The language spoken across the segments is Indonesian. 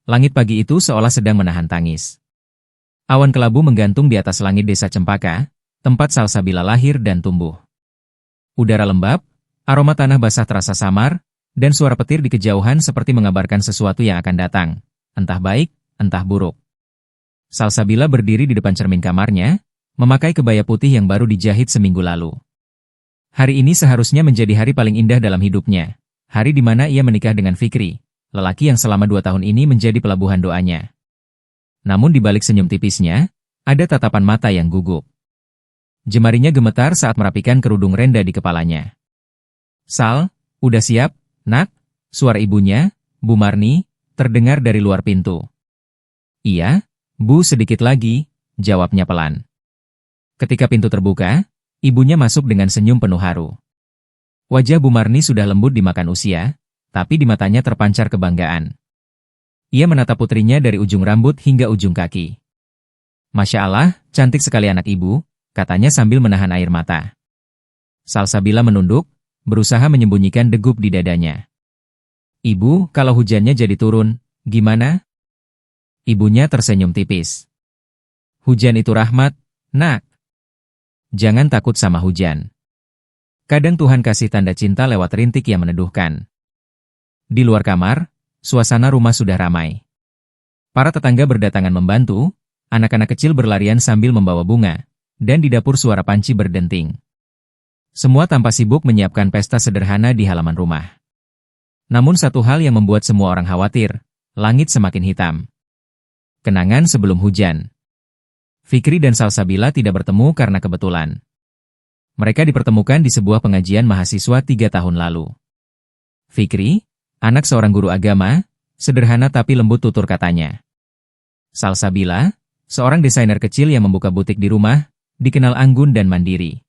Langit pagi itu seolah sedang menahan tangis. Awan kelabu menggantung di atas langit desa Cempaka, tempat Salsabila lahir dan tumbuh. Udara lembab, aroma tanah basah terasa samar, dan suara petir di kejauhan seperti mengabarkan sesuatu yang akan datang, entah baik, entah buruk. Salsabila berdiri di depan cermin kamarnya, memakai kebaya putih yang baru dijahit seminggu lalu. Hari ini seharusnya menjadi hari paling indah dalam hidupnya, hari di mana ia menikah dengan Fikri, lelaki yang selama 2 tahun ini menjadi pelabuhan doanya. Namun di balik senyum tipisnya, ada tatapan mata yang gugup. Jemarinya gemetar saat merapikan kerudung renda di kepalanya. "Sal, udah siap, nak?" Suara ibunya, Bu Marni, terdengar dari luar pintu. "Iya, Bu, sedikit lagi," jawabnya pelan. Ketika pintu terbuka, ibunya masuk dengan senyum penuh haru. Wajah Bu Marni sudah lembut dimakan usia, tapi di matanya terpancar kebanggaan. Ia menatap putrinya dari ujung rambut hingga ujung kaki. "Masya Allah, cantik sekali anak ibu," katanya sambil menahan air mata. Salsabila menunduk, berusaha menyembunyikan degup di dadanya. "Ibu, kalau hujannya jadi turun, gimana?" Ibunya tersenyum tipis. "Hujan itu rahmat, nak. Jangan takut sama hujan. Kadang Tuhan kasih tanda cinta lewat rintik yang meneduhkan." Di luar kamar, suasana rumah sudah ramai. Para tetangga berdatangan membantu, anak-anak kecil berlarian sambil membawa bunga, dan di dapur suara panci berdenting. Semua tanpa sibuk menyiapkan pesta sederhana di halaman rumah. Namun satu hal yang membuat semua orang khawatir, langit semakin hitam. Kenangan sebelum hujan. Fikri dan Salsabila tidak bertemu karena kebetulan. Mereka dipertemukan di sebuah pengajian mahasiswa 3 tahun lalu. Fikri, anak seorang guru agama, sederhana tapi lembut tutur katanya. Salsabila, seorang desainer kecil yang membuka butik di rumah, dikenal anggun dan mandiri.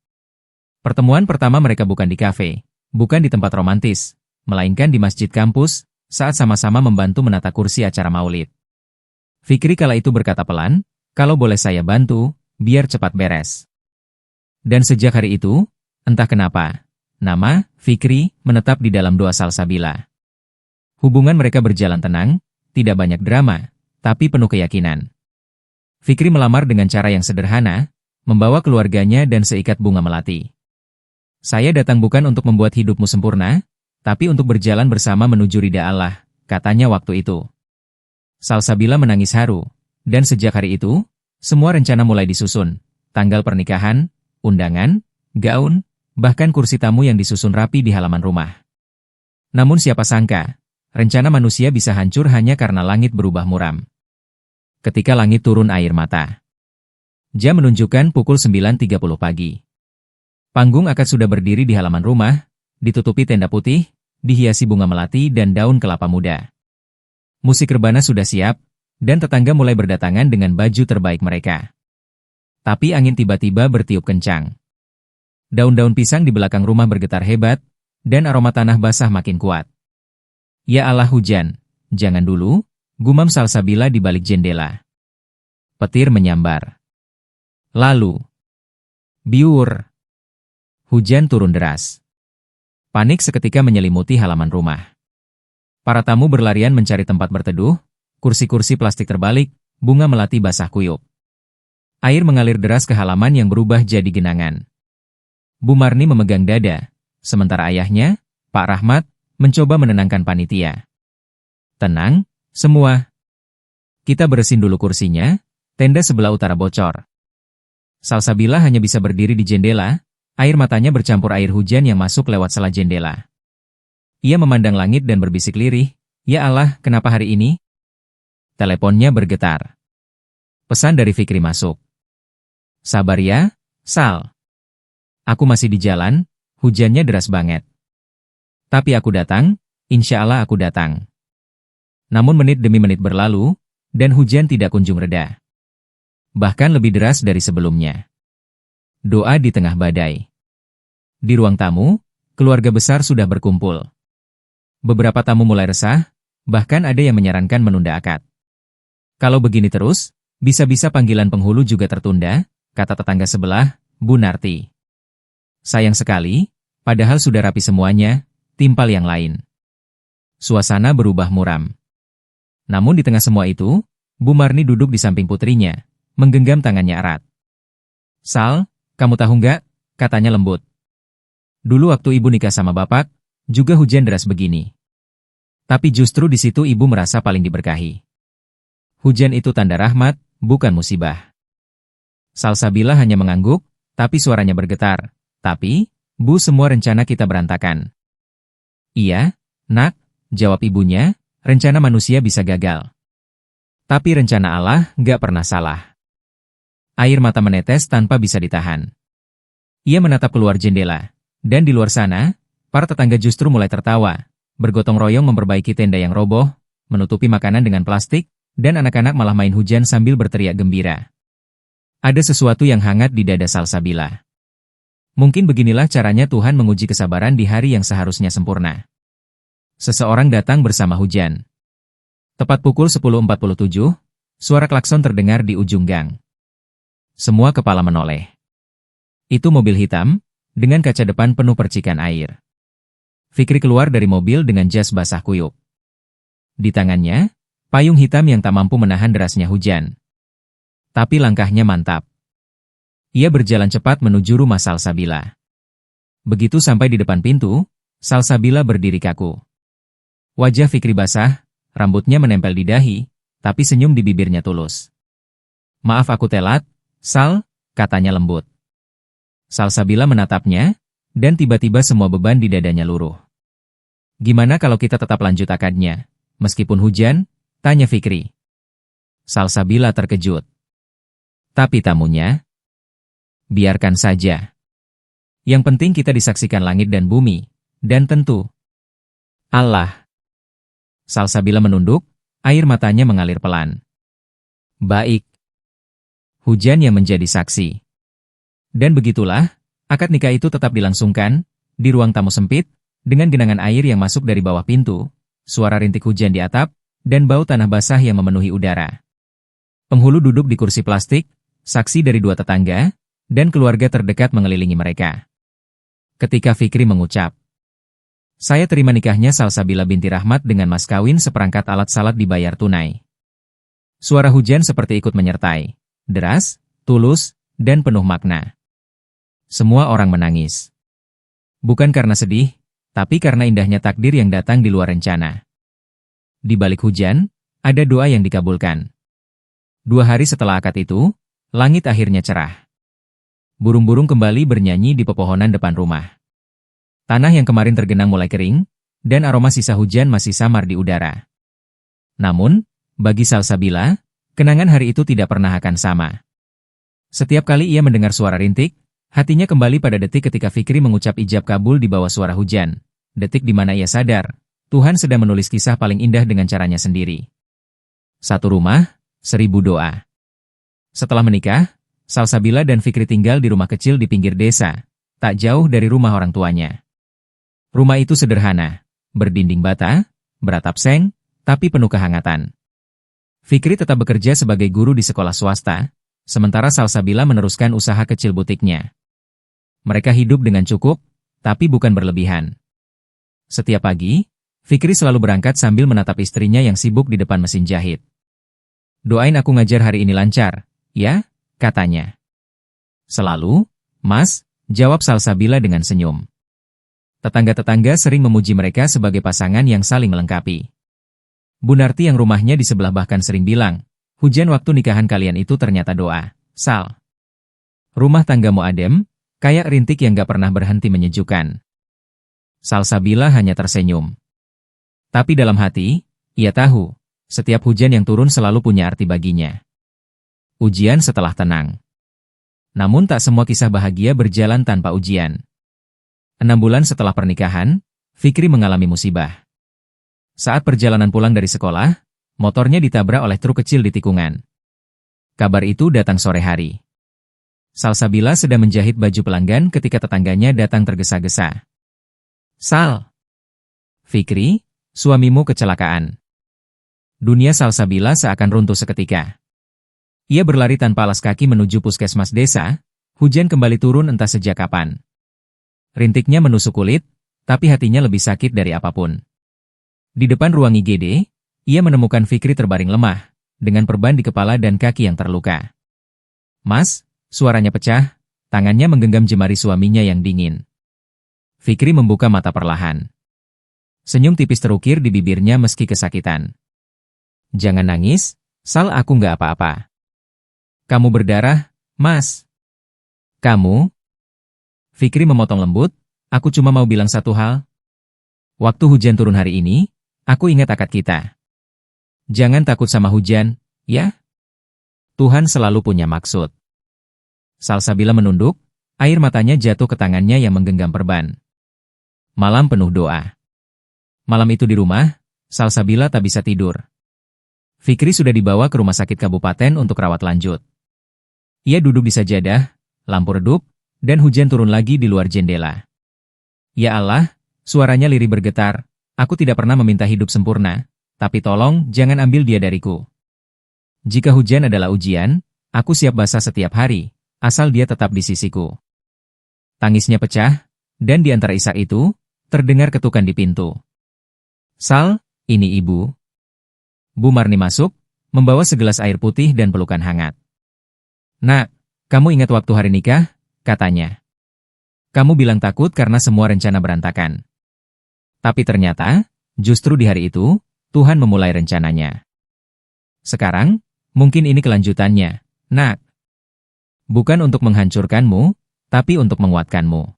Pertemuan pertama mereka bukan di kafe, bukan di tempat romantis, melainkan di masjid kampus, saat sama-sama membantu menata kursi acara maulid. Fikri kala itu berkata pelan, "Kalau boleh saya bantu, biar cepat beres." Dan sejak hari itu, entah kenapa, nama Fikri menetap di dalam doa Salsabila. Hubungan mereka berjalan tenang, tidak banyak drama, tapi penuh keyakinan. Fikri melamar dengan cara yang sederhana, membawa keluarganya dan seikat bunga melati. "Saya datang bukan untuk membuat hidupmu sempurna, tapi untuk berjalan bersama menuju ridha Allah," katanya waktu itu. Salsabila menangis haru, dan sejak hari itu, semua rencana mulai disusun. Tanggal pernikahan, undangan, gaun, bahkan kursi tamu yang disusun rapi di halaman rumah. Namun siapa sangka, rencana manusia bisa hancur hanya karena langit berubah muram. Ketika langit turun air mata. Jam menunjukkan pukul 9.30 pagi. Panggung akad sudah berdiri di halaman rumah, ditutupi tenda putih, dihiasi bunga melati dan daun kelapa muda. Musik rebana sudah siap, dan tetangga mulai berdatangan dengan baju terbaik mereka. Tapi angin tiba-tiba bertiup kencang. Daun-daun pisang di belakang rumah bergetar hebat, dan aroma tanah basah makin kuat. "Ya Allah hujan, jangan dulu," gumam Salsabila di balik jendela. Petir menyambar. Lalu, biur. Hujan turun deras. Panik seketika menyelimuti halaman rumah. Para tamu berlarian mencari tempat berteduh, kursi-kursi plastik terbalik, bunga melati basah kuyup. Air mengalir deras ke halaman yang berubah jadi genangan. Bu Marni memegang dada, sementara ayahnya, Pak Rahmat, mencoba menenangkan panitia. "Tenang, semua. Kita beresin dulu kursinya, tenda sebelah utara bocor." Salsabila hanya bisa berdiri di jendela, air matanya bercampur air hujan yang masuk lewat sela jendela. Ia memandang langit dan berbisik lirih, "Ya Allah, kenapa hari ini?" Teleponnya bergetar. Pesan dari Fikri masuk. "Sabar ya, Sal. Aku masih di jalan, hujannya deras banget. Tapi aku datang, insya Allah aku datang." Namun menit demi menit berlalu, dan hujan tidak kunjung reda. Bahkan lebih deras dari sebelumnya. Doa di tengah badai. Di ruang tamu, keluarga besar sudah berkumpul. Beberapa tamu mulai resah, bahkan ada yang menyarankan menunda akad. "Kalau begini terus, bisa-bisa panggilan penghulu juga tertunda," kata tetangga sebelah, Bu Narti. Sayang sekali, padahal sudah rapi semuanya, timpal yang lain. Suasana berubah muram. Namun di tengah semua itu, Bu Marni duduk di samping putrinya, menggenggam tangannya erat. "Sal, kamu tahu nggak?" katanya lembut. "Dulu waktu ibu nikah sama bapak, juga hujan deras begini. Tapi justru di situ ibu merasa paling diberkahi. Hujan itu tanda rahmat, bukan musibah." Salsabila hanya mengangguk, tapi suaranya bergetar. "Tapi, Bu, semua rencana kita berantakan." "Iya, Nak," jawab ibunya, "rencana manusia bisa gagal. Tapi rencana Allah nggak pernah salah." Air mata menetes tanpa bisa ditahan. Ia menatap keluar jendela, dan di luar sana, para tetangga justru mulai tertawa, bergotong royong memperbaiki tenda yang roboh, menutupi makanan dengan plastik, dan anak-anak malah main hujan sambil berteriak gembira. Ada sesuatu yang hangat di dada Salsabila. Mungkin beginilah caranya Tuhan menguji kesabaran di hari yang seharusnya sempurna. Seseorang datang bersama hujan. Tepat pukul 10.47, suara klakson terdengar di ujung gang. Semua kepala menoleh. Itu mobil hitam, dengan kaca depan penuh percikan air. Fikri keluar dari mobil dengan jas basah kuyup. Di tangannya, payung hitam yang tak mampu menahan derasnya hujan. Tapi langkahnya mantap. Ia berjalan cepat menuju rumah Salsabila. Begitu sampai di depan pintu, Salsabila berdiri kaku. Wajah Fikri basah, rambutnya menempel di dahi, tapi senyum di bibirnya tulus. "Maaf aku telat, Sal," katanya lembut. Salsabila menatapnya, dan tiba-tiba semua beban di dadanya luruh. "Gimana kalau kita tetap lanjut akadnya, meskipun hujan?" tanya Fikri. Salsabila terkejut. "Tapi tamunya?" "Biarkan saja. Yang penting kita disaksikan langit dan bumi, dan tentu Allah." Salsabila menunduk, air matanya mengalir pelan. "Baik." Hujan yang menjadi saksi. Dan begitulah, akad nikah itu tetap dilangsungkan, di ruang tamu sempit, dengan genangan air yang masuk dari bawah pintu, suara rintik hujan di atap, dan bau tanah basah yang memenuhi udara. Penghulu duduk di kursi plastik, saksi dari dua tetangga, dan keluarga terdekat mengelilingi mereka. Ketika Fikri mengucap, "Saya terima nikahnya Salsabila binti Rahmat dengan mas kawin seperangkat alat salat dibayar tunai." Suara hujan seperti ikut menyertai, deras, tulus, dan penuh makna. Semua orang menangis. Bukan karena sedih, tapi karena indahnya takdir yang datang di luar rencana. Di balik hujan, ada doa yang dikabulkan. 2 hari setelah akad itu, langit akhirnya cerah. Burung-burung kembali bernyanyi di pepohonan depan rumah. Tanah yang kemarin tergenang mulai kering, dan aroma sisa hujan masih samar di udara. Namun, bagi Salsabila, kenangan hari itu tidak pernah akan sama. Setiap kali ia mendengar suara rintik, hatinya kembali pada detik ketika Fikri mengucap ijab kabul di bawah suara hujan. Detik di mana ia sadar, Tuhan sedang menulis kisah paling indah dengan caranya sendiri. 1 rumah, 1000 doa. Setelah menikah, Salsabila dan Fikri tinggal di rumah kecil di pinggir desa, tak jauh dari rumah orang tuanya. Rumah itu sederhana, berdinding bata, beratap seng, tapi penuh kehangatan. Fikri tetap bekerja sebagai guru di sekolah swasta, sementara Salsabila meneruskan usaha kecil butiknya. Mereka hidup dengan cukup, tapi bukan berlebihan. Setiap pagi, Fikri selalu berangkat sambil menatap istrinya yang sibuk di depan mesin jahit. "Doain aku ngajar hari ini lancar, ya?" katanya. "Selalu, Mas," jawab Salsabila dengan senyum. Tetangga-tetangga sering memuji mereka sebagai pasangan yang saling melengkapi. Bu Narti yang rumahnya di sebelah bahkan sering bilang, "Hujan waktu nikahan kalian itu ternyata doa, Sal." Rumah tanggamu adem, kayak rintik yang gak pernah berhenti menyejukkan. Salsabila hanya tersenyum. Tapi dalam hati, ia tahu, setiap hujan yang turun selalu punya arti baginya. Ujian setelah tenang. Namun tak semua kisah bahagia berjalan tanpa ujian. 6 bulan setelah pernikahan, Fikri mengalami musibah. Saat perjalanan pulang dari sekolah, motornya ditabrak oleh truk kecil di tikungan. Kabar itu datang sore hari. Salsabila sedang menjahit baju pelanggan ketika tetangganya datang tergesa-gesa. "Sal, Fikri, suamimu kecelakaan." Dunia Salsabila seakan runtuh seketika. Ia berlari tanpa alas kaki menuju puskesmas desa, hujan kembali turun entah sejak kapan. Rintiknya menusuk kulit, tapi hatinya lebih sakit dari apapun. Di depan ruang IGD, Ia menemukan Fikri terbaring lemah, dengan perban di kepala dan kaki yang terluka. "Mas," suaranya pecah, tangannya menggenggam jemari suaminya yang dingin. Fikri membuka mata perlahan. Senyum tipis terukir di bibirnya meski kesakitan. "Jangan nangis, Sal, aku nggak apa-apa." "Kamu berdarah, Mas." "Kamu?" Fikri memotong lembut, "Aku cuma mau bilang satu hal. Waktu hujan turun hari ini, aku ingat akad kita. Jangan takut sama hujan, ya? Tuhan selalu punya maksud." Salsabila menunduk, air matanya jatuh ke tangannya yang menggenggam perban. Malam penuh doa. Malam itu di rumah, Salsabila tak bisa tidur. Fikri sudah dibawa ke rumah sakit kabupaten untuk rawat lanjut. Ia duduk di sajadah, lampu redup, dan hujan turun lagi di luar jendela. "Ya Allah," suaranya lirih bergetar, "aku tidak pernah meminta hidup sempurna, tapi tolong jangan ambil dia dariku. Jika hujan adalah ujian, aku siap basah setiap hari, asal dia tetap di sisiku." Tangisnya pecah, dan di antara isak itu, terdengar ketukan di pintu. "Sal, ini ibu." Bu Marni masuk, membawa segelas air putih dan pelukan hangat. "Nak, kamu ingat waktu hari nikah?" katanya. "Kamu bilang takut karena semua rencana berantakan. Tapi ternyata, justru di hari itu, Tuhan memulai rencananya. Sekarang, mungkin ini kelanjutannya, Nak. Bukan untuk menghancurkanmu, tapi untuk menguatkanmu."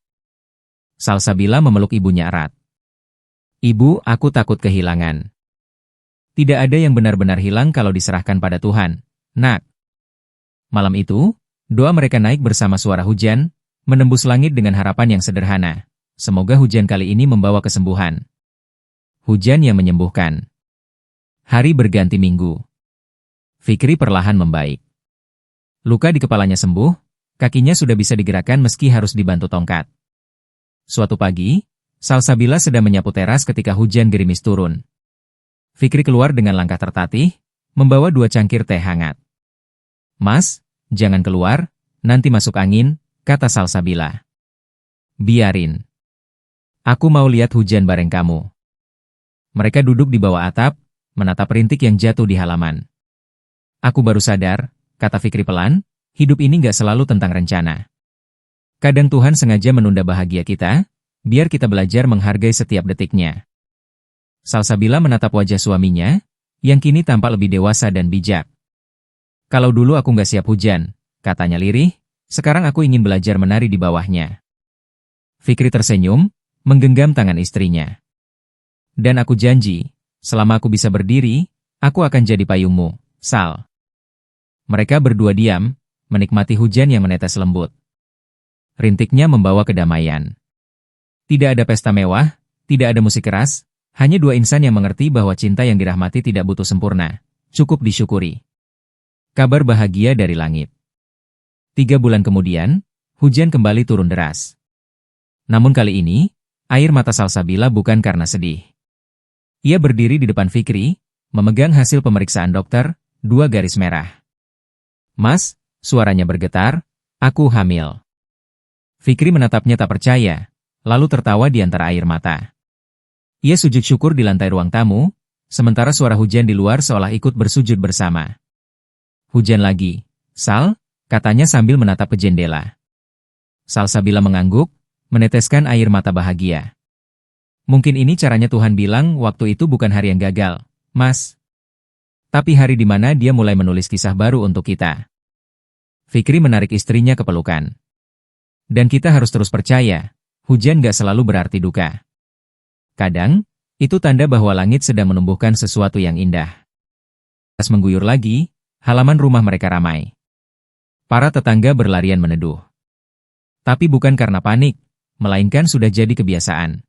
Salsabila memeluk ibunya erat. "Ibu, aku takut kehilangan." "Tidak ada yang benar-benar hilang kalau diserahkan pada Tuhan, Nak." Malam itu, doa mereka naik bersama suara hujan, menembus langit dengan harapan yang sederhana. Semoga hujan kali ini membawa kesembuhan. Hujan yang menyembuhkan. Hari berganti minggu. Fikri perlahan membaik. Luka di kepalanya sembuh, kakinya sudah bisa digerakkan meski harus dibantu tongkat. Suatu pagi, Salsabila sedang menyapu teras ketika hujan gerimis turun. Fikri keluar dengan langkah tertatih, membawa 2 cangkir teh hangat. "Mas, jangan keluar, nanti masuk angin," kata Salsabila. "Biarin. Aku mau lihat hujan bareng kamu." Mereka duduk di bawah atap, menatap rintik yang jatuh di halaman. "Aku baru sadar," kata Fikri pelan, "hidup ini nggak selalu tentang rencana. Kadang Tuhan sengaja menunda bahagia kita, biar kita belajar menghargai setiap detiknya." Salsabila menatap wajah suaminya, yang kini tampak lebih dewasa dan bijak. "Kalau dulu aku nggak siap hujan," katanya lirih, "sekarang aku ingin belajar menari di bawahnya." Fikri tersenyum, menggenggam tangan istrinya. "Dan aku janji, selama aku bisa berdiri, aku akan jadi payungmu, Sal." Mereka berdua diam, menikmati hujan yang menetes lembut. Rintiknya membawa kedamaian. Tidak ada pesta mewah, tidak ada musik keras, hanya 2 insan yang mengerti bahwa cinta yang dirahmati tidak butuh sempurna, cukup disyukuri. Kabar bahagia dari langit. 3 bulan kemudian, hujan kembali turun deras. Namun kali ini, air mata Salsabila bukan karena sedih. Ia berdiri di depan Fikri, memegang hasil pemeriksaan dokter, 2 garis merah. "Mas," suaranya bergetar, "aku hamil." Fikri menatapnya tak percaya, lalu tertawa di antara air mata. Ia sujud syukur di lantai ruang tamu, sementara suara hujan di luar seolah ikut bersujud bersama. "Hujan lagi, Sal," katanya sambil menatap ke jendela. Salsabila mengangguk, meneteskan air mata bahagia. "Mungkin ini caranya Tuhan bilang waktu itu bukan hari yang gagal, Mas. Tapi hari di mana Dia mulai menulis kisah baru untuk kita." Fikri menarik istrinya ke pelukan. "Dan kita harus terus percaya, hujan gak selalu berarti duka. Kadang, itu tanda bahwa langit sedang menumbuhkan sesuatu yang indah." Pas mengguyur lagi, halaman rumah mereka ramai. Para tetangga berlarian meneduh. Tapi bukan karena panik, melainkan sudah jadi kebiasaan.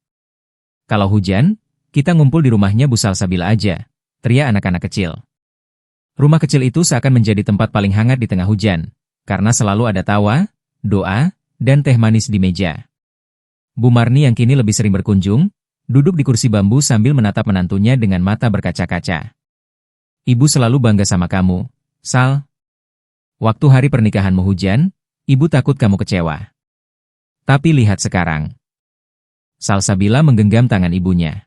"Kalau hujan, kita ngumpul di rumahnya Bu Salsabila aja," teriak anak-anak kecil. Rumah kecil itu seakan menjadi tempat paling hangat di tengah hujan, karena selalu ada tawa, doa, dan teh manis di meja. Bu Marni yang kini lebih sering berkunjung, duduk di kursi bambu sambil menatap menantunya dengan mata berkaca-kaca. "Ibu selalu bangga sama kamu, Sal. Waktu hari pernikahanmu hujan, ibu takut kamu kecewa. Tapi lihat sekarang." Salsabila menggenggam tangan ibunya.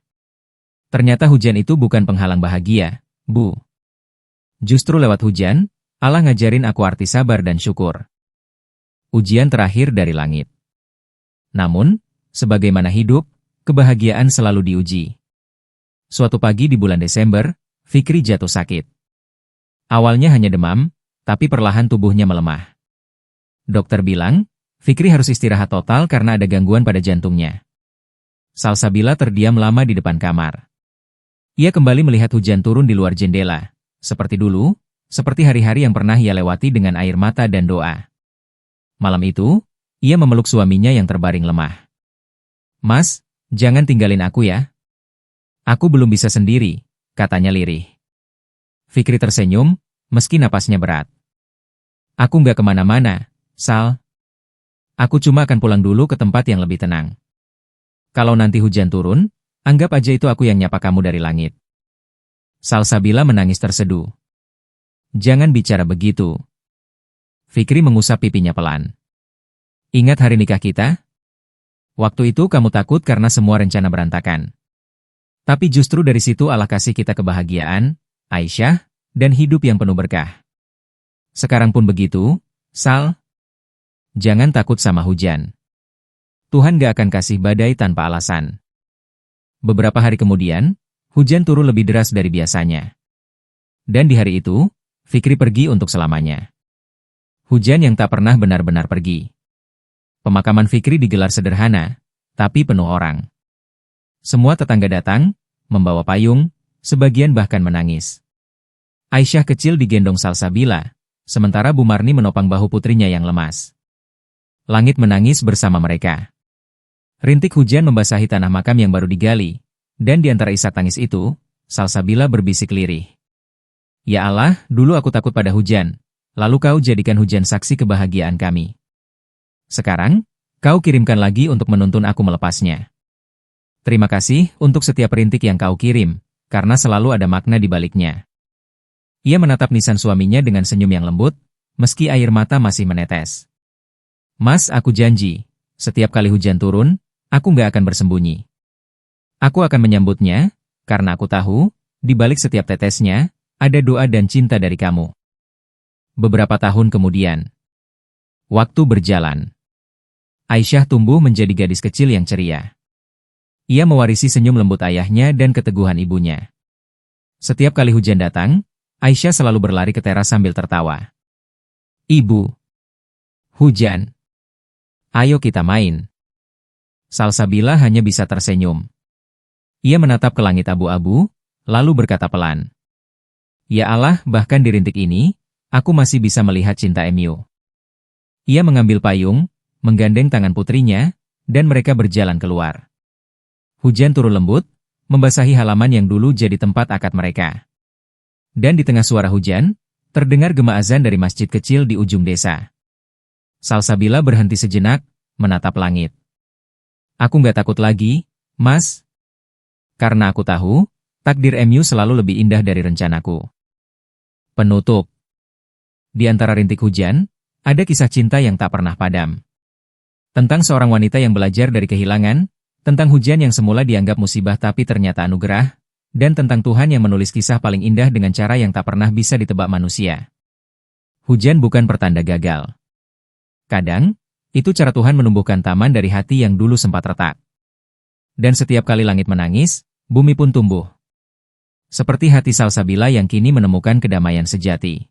Ternyata hujan itu bukan penghalang bahagia, Bu. Justru lewat hujan, Allah ngajarin aku arti sabar dan syukur. Ujian terakhir dari langit. Namun, sebagaimana hidup, kebahagiaan selalu diuji. Suatu pagi di bulan Desember, Fikri jatuh sakit. Awalnya hanya demam, tapi perlahan tubuhnya melemah. Dokter bilang, Fikri harus istirahat total karena ada gangguan pada jantungnya. Salsabila terdiam lama di depan kamar. Ia kembali melihat hujan turun di luar jendela. Seperti dulu, seperti hari-hari yang pernah ia lewati dengan air mata dan doa. Malam itu, ia memeluk suaminya yang terbaring lemah. "Mas, jangan tinggalin aku ya. Aku belum bisa sendiri," katanya lirih. Fikri tersenyum, meski napasnya berat. "Aku nggak kemana-mana, Sal. Aku cuma akan pulang dulu ke tempat yang lebih tenang. Kalau nanti hujan turun, anggap aja itu aku yang nyapa kamu dari langit." Salsabila menangis terseduh. "Jangan bicara begitu." Fikri mengusap pipinya pelan. "Ingat hari nikah kita? Waktu itu kamu takut karena semua rencana berantakan. Tapi justru dari situ Allah kasih kita kebahagiaan, Aisyah, dan hidup yang penuh berkah. Sekarang pun begitu, Sal. Jangan takut sama hujan. Tuhan gak akan kasih badai tanpa alasan." Beberapa hari kemudian, hujan turun lebih deras dari biasanya. Dan di hari itu, Fikri pergi untuk selamanya. Hujan yang tak pernah benar-benar pergi. Pemakaman Fikri digelar sederhana, tapi penuh orang. Semua tetangga datang, membawa payung, sebagian bahkan menangis. Aisyah kecil digendong Salsabila, sementara Bu Marni menopang bahu putrinya yang lemas. Langit menangis bersama mereka. Rintik hujan membasahi tanah makam yang baru digali, dan di antara isak tangis itu, Salsabila berbisik lirih. "Ya Allah, dulu aku takut pada hujan, lalu kau jadikan hujan saksi kebahagiaan kami. Sekarang, kau kirimkan lagi untuk menuntun aku melepasnya. Terima kasih untuk setiap rintik yang kau kirim, karena selalu ada makna di baliknya." Ia menatap nisan suaminya dengan senyum yang lembut, meski air mata masih menetes. "Mas, aku janji, setiap kali hujan turun, aku nggak akan bersembunyi. Aku akan menyambutnya, karena aku tahu, di balik setiap tetesnya, ada doa dan cinta dari kamu." Beberapa tahun kemudian, waktu berjalan. Aisyah tumbuh menjadi gadis kecil yang ceria. Ia mewarisi senyum lembut ayahnya dan keteguhan ibunya. Setiap kali hujan datang, Aisyah selalu berlari ke teras sambil tertawa. "Ibu, hujan. Ayo kita main." Salsabila hanya bisa tersenyum. Ia menatap ke langit abu-abu, lalu berkata pelan, "Ya Allah, bahkan di rintik ini, aku masih bisa melihat cinta Emu." Ia mengambil payung, menggandeng tangan putrinya, dan mereka berjalan keluar. Hujan turun lembut, membasahi halaman yang dulu jadi tempat akad mereka. Dan di tengah suara hujan, terdengar gema azan dari masjid kecil di ujung desa. Salsabila berhenti sejenak, menatap langit. "Aku nggak takut lagi, Mas. Karena aku tahu, takdir Emu selalu lebih indah dari rencanaku." Penutup. Di antara rintik hujan, ada kisah cinta yang tak pernah padam. Tentang seorang wanita yang belajar dari kehilangan, tentang hujan yang semula dianggap musibah tapi ternyata anugerah, dan tentang Tuhan yang menulis kisah paling indah dengan cara yang tak pernah bisa ditebak manusia. Hujan bukan pertanda gagal. Kadang, itu cara Tuhan menumbuhkan taman dari hati yang dulu sempat retak. Dan setiap kali langit menangis, bumi pun tumbuh. Seperti hati Salsabila yang kini menemukan kedamaian sejati.